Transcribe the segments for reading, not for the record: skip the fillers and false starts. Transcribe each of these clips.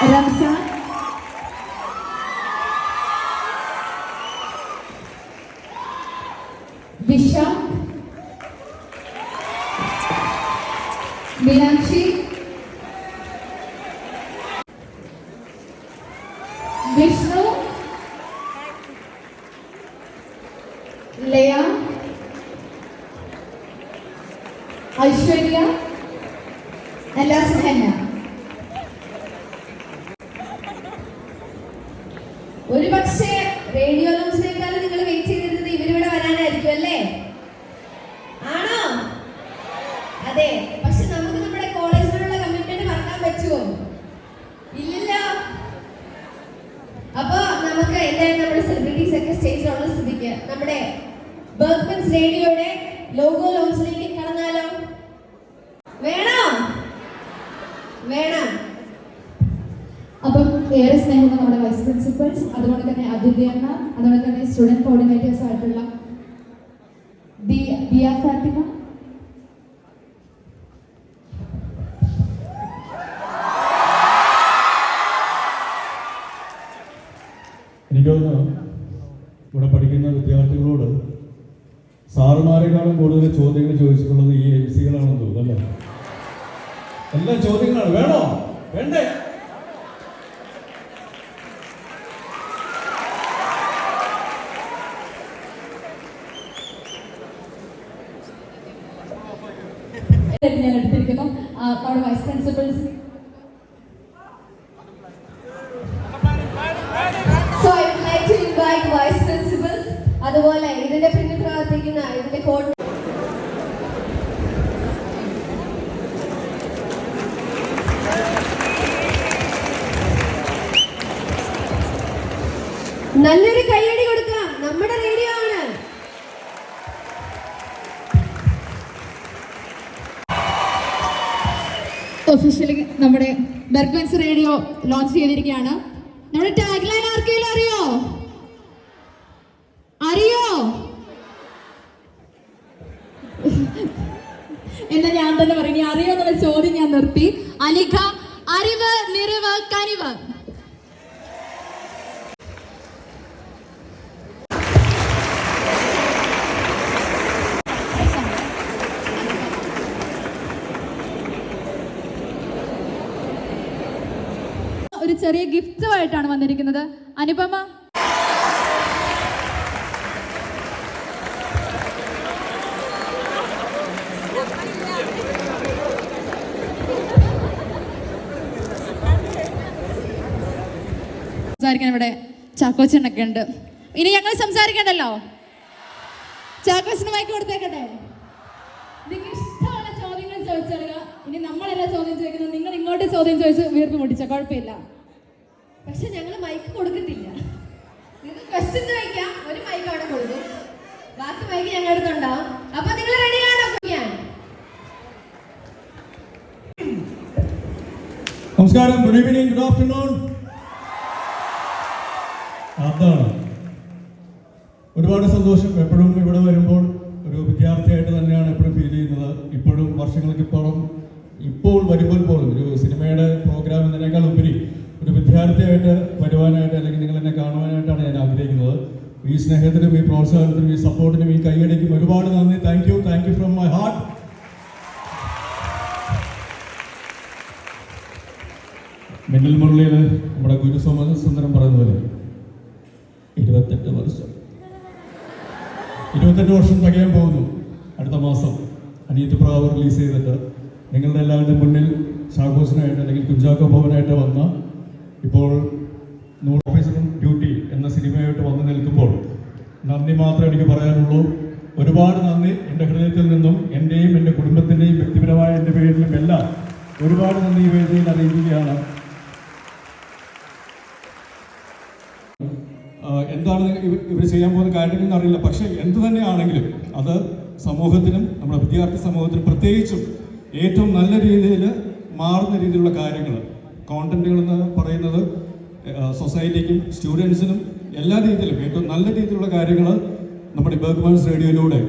റംസാൻ, വിശാഖ്, മീനാക്ഷി, വിഷ്ണു, ലയ, Aishwarya, henna. ഒരു പക്ഷേ radio ലോഞ്ചിനേക്കാളും നിങ്ങൾ വെയിറ്റ് ചെയ്തിരുന്നത് ഇവരിവിടെ വരാനായിരിക്കും അല്ലേ? ആണോ? അതെ. പക്ഷെ നമുക്ക് നമ്മുടെ കോളേജിനോടുള്ള കമ്മിറ്റ്മെന്റ് മറക്കാൻ പറ്റുമോ? ഇല്ലല്ല. അപ്പൊ നമുക്ക് എന്തായാലും നമ്മുടെ സെലിബ്രിറ്റീസ് ഒക്കെ സ്റ്റേജിലുള്ള സ്ഥിതിക്ക് നമ്മുടെ ബർഗ്മൻസ് റേഡിയോയുടെ ലോഗോ ലോഞ്ചിലേക്ക് കടന്നാലോ? വേണോ? വേണം. അപ്പം ഏറെ സ്നേഹമുള്ള നമ്മുടെ വൈസ് പ്രിൻസിപ്പൽസ്, അതുകൊണ്ട് തന്നെ അതിഥിയമ്മ, അതുകൊണ്ട് തന്നെ സ്റ്റുഡൻറ് കോർഡിനേറ്റേഴ്സ് ആയിട്ടുള്ള ദിയ ഫാത്തിമ, എനിക്ക് തോന്നുന്നു ഇവിടെ പഠിക്കുന്ന വിദ്യാർത്ഥികളോട് സാറുമാരെക്കാളും കൂടുതൽ ചോദ്യങ്ങൾ ചോദിച്ചിട്ടുള്ളത് ഈ MC-കളാണെന്ന് തോന്നുന്നു അല്ലേ? എല്ലാ ചോദ്യങ്ങളാണ്. വേണോ വേണ്ടേ? ഞാൻ എടുത്തിരിക്കുന്നു നമ്മുടെ vice principals. So I would like to invite vice principals, അതുപോലെ ഇതിന്റെ പിന്നിൽ പ്രവർത്തിക്കുന്ന ഇതിന്റെ കോഡ് നല്ലൊരു കൈയടി കൊടുക്കാം. നമ്മുടെ റേഡിയോ ആണ്. ഒഫീഷ്യലി നമ്മുടെ ബർഗ്മൻസ് റേഡിയോ ലോഞ്ച് ചെയ്തിരിക്കുകയാണ്. നമ്മുടെ ടാഗ് ലൈൻ ആർക്കെങ്കിലും അറിയോ? എന്നാ ഞാൻ തന്നെ പറയും. അറിയോ എന്നുള്ള ചോദ്യം ഞാൻ നിർത്തി. അലിഖ, അറിവ് നിറവ് കനിവ്. ഒരു ചെറിയ ഗിഫ്റ്റുമായിട്ടാണ് വന്നിരിക്കുന്നത്. അനുപമ, സംസാരിക്കാൻ ഇവിടെ ചാക്കോച്ചനൊക്കെ ഉണ്ട്. ഇനി ഞങ്ങൾ സംസാരിക്കണ്ടല്ലോ. ചാക്കോച്ചന് മൈക്ക് കൊടുത്തേക്കട്ടെ. നിങ്ങൾക്ക് ഇഷ്ടമുള്ള ചോദ്യങ്ങൾ ചോദിച്ചറിയുക. ഇനി നമ്മളല്ല ചോദ്യം ചോദിക്കുന്നത്, നിങ്ങൾ ഇങ്ങോട്ട് ചോദ്യം ചോദിച്ച് വീർപ്പ് മുട്ടിച്ച കുഴപ്പമില്ല. പക്ഷെ ഞങ്ങൾ മൈക്ക് കൊടുക്കത്തില്ല. നിങ്ങൾക്ക് ക്വസ്റ്റ്യൻ ചോദിക്കാം, ഒരു മൈക്ക് അവിടെ കൊടുക്കും, ബാക്കി മൈക്ക് ഞങ്ങളുടെ അടുത്തുണ്ടാവും. അപ്പൊ നിങ്ങൾ റെഡിയാണോ? നമസ്കാരം, ഗുഡ് ഈവനിങ്, ഗുഡ് ആഫ്റ്റർനൂൺ. അതാണ് ഒരുപാട് സന്തോഷം. എപ്പോഴും ഇവിടെ വരുമ്പോൾ ഒരു വിദ്യാർത്ഥിയായിട്ട് തന്നെയാണ് എപ്പോഴും ഫീൽ ചെയ്യുന്നത്. ഇപ്പോഴും വർഷങ്ങൾക്കിപ്പുറം ഇപ്പോൾ വരുമ്പോൾ പോലും ഒരു സിനിമയുടെ പ്രോഗ്രാം എന്നതിനേക്കാൾ ഉപരി ഒരു വിദ്യാർത്ഥിയായിട്ട് വരുവാനായിട്ട് അല്ലെങ്കിൽ നിങ്ങൾ എന്നെ കാണുവാനായിട്ടാണ് ഞാൻ ആഗ്രഹിക്കുന്നത്. ഈ സ്നേഹത്തിനും ഈ പ്രോത്സാഹനത്തിനും ഈ സപ്പോർട്ടിനും ഈ കൈയടിക്കും ഒരുപാട് നന്ദി. Thank you from my heart. മിന്നൽ മുരളിയിൽ നമ്മുടെ ഗുരു സുന്ദരം പറയുന്ന പോലെ 28 വർഷം തികയാൻ പോകുന്നു. അടുത്ത മാസം അനിയത്തി പ്രാവ് റിലീസ് ചെയ്തിട്ട് നിങ്ങളുടെ എല്ലാവരുടെ മുന്നിൽ ഷാഘോഷനായിട്ട് അല്ലെങ്കിൽ കുഞ്ചാക്കോ ഭവനായിട്ട് വന്ന ഇപ്പോൾ 100 ഓഫീസറും ഡ്യൂട്ടി എന്ന സിനിമയായിട്ട് വന്നു നിൽക്കുമ്പോൾ നന്ദി മാത്രമേ എനിക്ക് പറയാനുള്ളൂ. ഒരുപാട് നന്ദി എൻ്റെ ഹൃദയത്തിൽ നിന്നും, എൻ്റെയും എൻ്റെ കുടുംബത്തിൻ്റെയും വ്യക്തിപരമായ എൻ്റെ പേരിലും എല്ലാം ഒരുപാട് നന്ദി ഈ വേദിയിൽ അറിയിക്കുകയാണ്. എന്താണ് ഇവർ ചെയ്യാൻ പോകുന്ന കാര്യങ്ങളെന്ന് അറിയില്ല. പക്ഷേ എന്ത് തന്നെയാണെങ്കിലും അത് സമൂഹത്തിനും നമ്മുടെ വിദ്യാർത്ഥി സമൂഹത്തിനും പ്രത്യേകിച്ചും ഏറ്റവും നല്ല രീതിയിൽ മാറുന്ന രീതിയിലുള്ള കാര്യങ്ങൾ, കോണ്ടന്റുകൾ എന്ന് പറയുന്നത് സൊസൈറ്റിക്കും സ്റ്റുഡൻസിനും എല്ലാ രീതിയിലും ഏറ്റവും നല്ല രീതിയിലുള്ള കാര്യങ്ങൾ നമ്മുടെ ബർഗ്മൻസ് റേഡിയോയിലൂടെ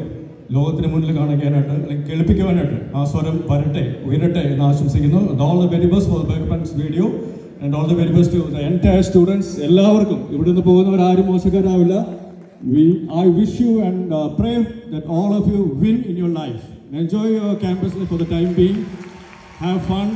ലോകത്തിന് മുന്നിൽ കാണിക്കാനായിട്ട് അല്ലെങ്കിൽ കേൾപ്പിക്കുവാനായിട്ട് ആ സ്വരം വരട്ടെ, ഉയരട്ടെ എന്ന് ആശംസിക്കുന്നു. All the very best for Berchmans radio and all the very best to the entire students. എല്ലാവർക്കും ഇവിടുന്ന് പോകുന്നവരാരും മോശക്കാരാവില്ല. I wish you and pray that all of you win in your life. Enjoy your campus life for the time being. Have fun.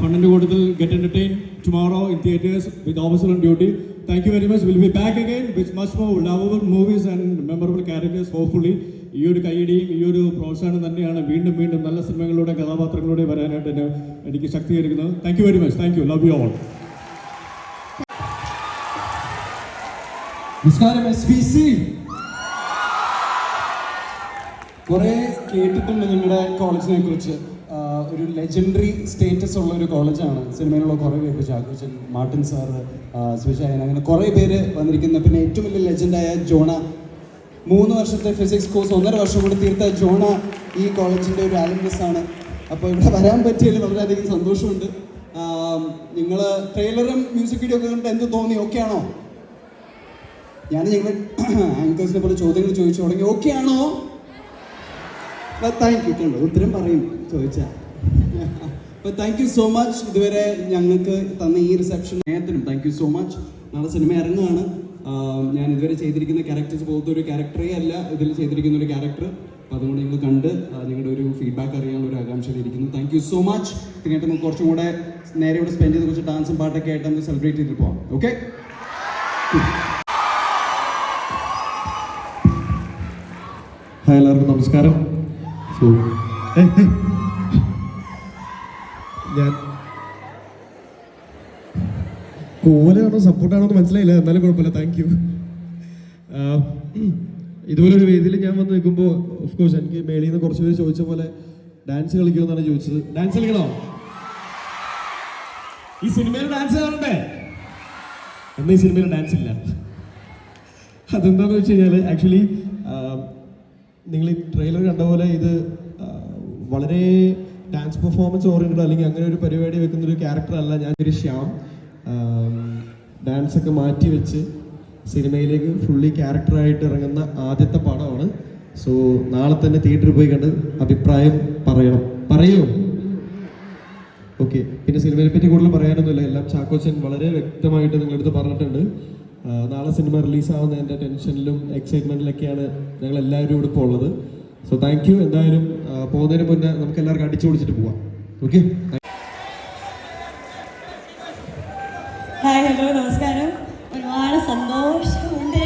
Fun in the കൂട്ടത്തിൽ get entertained tomorrow in theaters with Officer on Duty. Thank you very much. We'll be back again with much more lovable movies and memorable characters hopefully. ഈ ഒരു കൈയടിയും ഈ ഒരു പ്രോത്സാഹനം തന്നെയാണ് വീണ്ടും വീണ്ടും നല്ല സിനിമകളിലൂടെ കഥാപാത്രങ്ങളിലൂടെ വരാനായിട്ട് എനിക്ക് ശക്തീകരിക്കുന്നത്. Thank you very much. Thank you. Love you all. നമസ്കാരം SBC. കുറേ കേട്ടിട്ടുണ്ട് നിങ്ങളുടെ കോളേജിനെ കുറിച്ച്. ഒരു ലെജൻഡറി സ്റ്റേറ്റസ് ഉള്ള ഒരു കോളേജാണ്. സിനിമയിലുള്ള കുറേ പേര്, ചാക്കോച്ചൻ, മാർട്ടിൻ സാറ്, സ്വിഷായൻ, അങ്ങനെ കുറേ പേര് വന്നിരിക്കുന്നത്. പിന്നെ ഏറ്റവും വലിയ ലെജൻഡായ ജോണ, 3 വർഷത്തെ ഫിസിക്സ് കോഴ്സ് 1.5 വർഷം കൂടി തീർത്ത ജോണ ഈ കോളേജിൻ്റെ ഒരു ആലംബസ് ആണ്. അപ്പോൾ ഇവിടെ വരാൻ പറ്റിയതിൽ വളരെയധികം സന്തോഷമുണ്ട്. നിങ്ങൾ ട്രെയിലറും മ്യൂസിക് വീഡിയോ ഒക്കെ കണ്ടിട്ട് എന്ത് തോന്നി? ഓക്കെ ആണോ? ഞാൻ ഞങ്ങൾ ആങ്കേഴ്സിനെ പോലെ ചോദ്യങ്ങൾ ചോദിച്ചു തുടങ്ങി. ഓക്കെ ആണോ? Thank you. കണ്ടോ, ഉത്തരം പറയും ചോദിച്ചാൽ. അപ്പോൾ താങ്ക് യു സോ മച്ച് ഇതുവരെ ഞങ്ങൾക്ക് തന്ന ഈ റിസപ്ഷൻ നേരത്തിനും താങ്ക് യു സോ മച്ച്. നാളെ സിനിമ ഇറങ്ങുകയാണ്. ഞാൻ ഇതുവരെ ചെയ്തിരിക്കുന്ന ക്യാരക്ടേഴ്സ് പോലത്തെ ഒരു ക്യാരക്ടറേ അല്ല ഇതിൽ ചെയ്തിരിക്കുന്ന ഒരു ക്യാരക്ടർ. അപ്പോൾ അതുകൊണ്ട് നിങ്ങൾ കണ്ട് നിങ്ങളുടെ ഒരു ഫീഡ്ബാക്ക് അറിയാനുള്ള ഒരു ആകാംക്ഷയിലിരിക്കുന്നു. Thank you so much. പിന്നീട് നമുക്ക് കുറച്ചും കൂടെ നേരെ ഇവിടെ സ്പെൻഡ് ചെയ്ത് കുറച്ച് ഡാൻസും പാട്ടൊക്കെ ആയിട്ട് നമുക്ക് സെലിബ്രേറ്റ് ചെയ്തിട്ട് പോകാം. ഓക്കെ? ഹായ്, എല്ലാവർക്കും നമസ്കാരം. ഞാൻ കോലാണോ സപ്പോർട്ടാണോ എന്ന് മനസ്സിലായില്ല, എന്നാലും കുഴപ്പമില്ല. Thank you. ഇതുപോലൊരു വേദിയിൽ ഞാൻ വന്ന് നിൽക്കുമ്പോൾ ഓഫ്കോഴ്സ് എനിക്ക് മേളിൽ നിന്ന് കുറച്ച് പേര് ചോദിച്ച പോലെ ഡാൻസ് കളിക്കുമെന്നാണ് ചോദിച്ചത്. ഡാൻസ് കളിക്കണോ? ഈ സിനിമയിൽ ഡാൻസ് കാണണ്ടേ? എന്നാൽ ഈ സിനിമയിൽ ഡാൻസ് ഇല്ല. അതെന്താണെന്ന് വെച്ച് കഴിഞ്ഞാൽ ആക്ച്വലി നിങ്ങൾ ഈ ട്രെയിലർ കണ്ട പോലെ ഇത് വളരെ ഡാൻസ് പെർഫോമൻസ് ഓറിയൻറ്റഡ് അല്ലെങ്കിൽ അങ്ങനെ ഒരു പരിപാടി വെക്കുന്നൊരു ക്യാരക്ടറല്ല. ഞാനൊരു ശ്യാം ഡാൻസൊക്കെ മാറ്റി വെച്ച് സിനിമയിലേക്ക് ഫുള്ളി ക്യാരക്ടറായിട്ട് ഇറങ്ങുന്ന ആദ്യത്തെ പടമാണ്. സോ നാളെ തന്നെ തിയേറ്ററിൽ പോയി കണ്ട് അഭിപ്രായം പറയൂ. ഓക്കെ. പിന്നെ സിനിമയെ പറ്റി കൂടുതൽ പറയാനൊന്നുമില്ല. എല്ലാം ചാക്കോച്ചൻ വളരെ വ്യക്തമായിട്ട് നിങ്ങളടുത്ത് പറഞ്ഞിട്ടുണ്ട്. നാളെ സിനിമ റിലീസാവുന്നതിൻ്റെ ടെൻഷനിലും എക്സൈറ്റ്മെൻറ്റിലൊക്കെയാണ് ഞങ്ങൾ എല്ലാവരും ഇവിടെ ഇപ്പോൾ ഉള്ളത്. So thank you. എന്തായാലും പോകുന്നതിന് മുന്നേ നമുക്ക് എല്ലാവർക്കും അടിച്ചു പൊളിച്ചിട്ട് പോവാം. ഓക്കെ? ഹായ്, ഹലോ, നമസ്കാരം. ഒരുപാട് സന്തോഷമുണ്ട്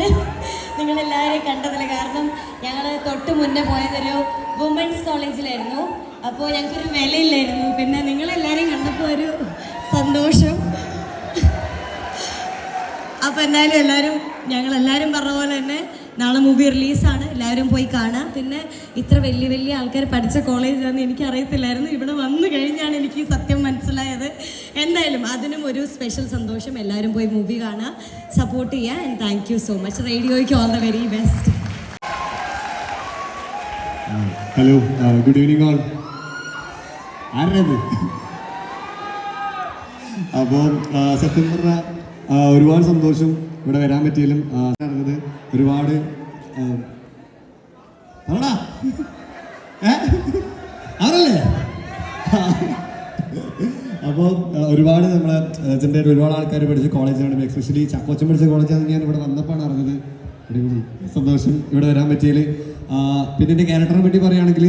നിങ്ങളെല്ലാവരെയും കണ്ടതിൽ. കാരണം ഞങ്ങൾ തൊട്ട് മുന്നേ പോയതൊരു വുമൻസ് കോളേജിലായിരുന്നു. അപ്പോൾ ഞങ്ങൾക്കൊരു വിലയില്ലായിരുന്നു. പിന്നെ നിങ്ങളെല്ലാവരെയും കണ്ടപ്പോൾ ഒരു സന്തോഷം. അപ്പോൾ എന്തായാലും ഞങ്ങളെല്ലാവരും പറഞ്ഞ പോലെ തന്നെ നാളെ മൂവി റിലീസാണ്. എല്ലാവരും പോയി കാണാം. പിന്നെ ഇത്ര വലിയ വലിയ ആൾക്കാർ പഠിച്ച കോളേജാണെന്ന് എനിക്കറിയത്തില്ലായിരുന്നു. ഇവിടെ വന്നു കഴിഞ്ഞാണ് എനിക്ക് സത്യം മനസ്സിലായത്. എന്തായാലും അതിനും ഒരു സ്പെഷ്യൽ സന്തോഷം. എല്ലാവരും പോയി മൂവി കാണാം, സപ്പോർട്ട് ചെയ്യുക. And thank you so much. റേഡിയോയ്ക്ക് all the very best. Hello, good evening all. ആരാത്? അപ്പോൾ സത്യം പറഞ്ഞാൽ ഒരുപാട് സന്തോഷം ഇവിടെ വരാൻ പറ്റിയാലും. നടന്നത് ഒരുപാട് ആണല്ലേ? അപ്പോൾ ഒരുപാട് നമ്മളെ ഇതിൻ്റെ ഒരുപാട് ആൾക്കാർ പഠിച്ച കോളേജാണ്. എസ്പെഷ്യലി ചാക്കോച്ചൻ പഠിച്ച കോളേജാണ്. ഞാൻ ഇവിടെ വന്നപ്പോഴാണ് അറിഞ്ഞത്. അടിപൊളി സന്തോഷം ഇവിടെ വരാൻ പറ്റിയതിൽ. പിന്നെ എൻ്റെ ക്യാരക്ടറിനെ പറ്റി പറയുകയാണെങ്കിൽ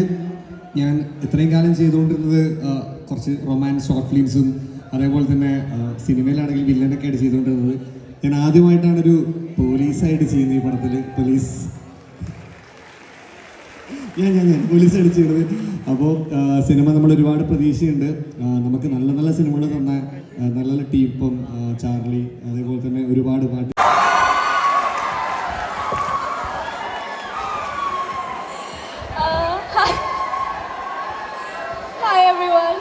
ഞാൻ ഇത്രയും കാലം ചെയ്തുകൊണ്ടിരുന്നത് കുറച്ച് റൊമാൻസ് ഷോർട്ട് ഫിലിംസും അതേപോലെ തന്നെ സിനിമയിലാണെങ്കിൽ വില്ലനൊക്കെ ആയിട്ട് ചെയ്തുകൊണ്ടിരുന്നത്. ഞാൻ ആദ്യമായിട്ടാണൊരു പോലീസായിട്ട് ചെയ്യുന്നത് ഈ പടത്തിൽ. ഞാൻ പോലീസായിട്ട് ചെയ്യുന്നത്. അപ്പോൾ സിനിമ നമ്മൾ ഒരുപാട് പ്രതീക്ഷയുണ്ട്. നമുക്ക് നല്ല നല്ല സിനിമകൾ തന്ന നല്ല നല്ല ടീം, ഇപ്പം ചാർലി, അതേപോലെ തന്നെ ഒരുപാട് പാട്ട്. Hi everyone.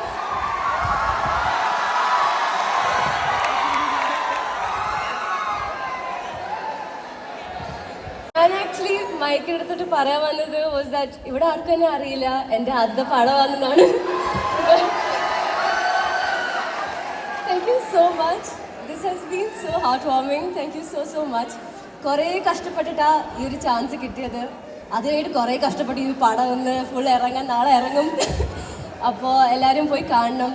ഞാൻ ആക്ച്വലി മൈക്കെടുത്തിട്ട് പറയാൻ വന്നത് വാസ് ദാറ്റ് ഇവിടെ ആർക്കും തന്നെ അറിയില്ല എൻ്റെ ആദ്യത്തെ പടമാണെന്നാണ്. Thank you so much. This has been so heart warming. Thank you so much. കുറേ കഷ്ടപ്പെട്ടിട്ടാണ് ഈ ഒരു ചാൻസ് കിട്ടിയത്. അതിനായിട്ട് കുറേ കഷ്ടപ്പെട്ട് ഈ പടം ഒന്ന് ഫുൾ ഇറങ്ങാൻ നാളെ ഇറങ്ങും. അപ്പോൾ എല്ലാവരും പോയി കാണണം.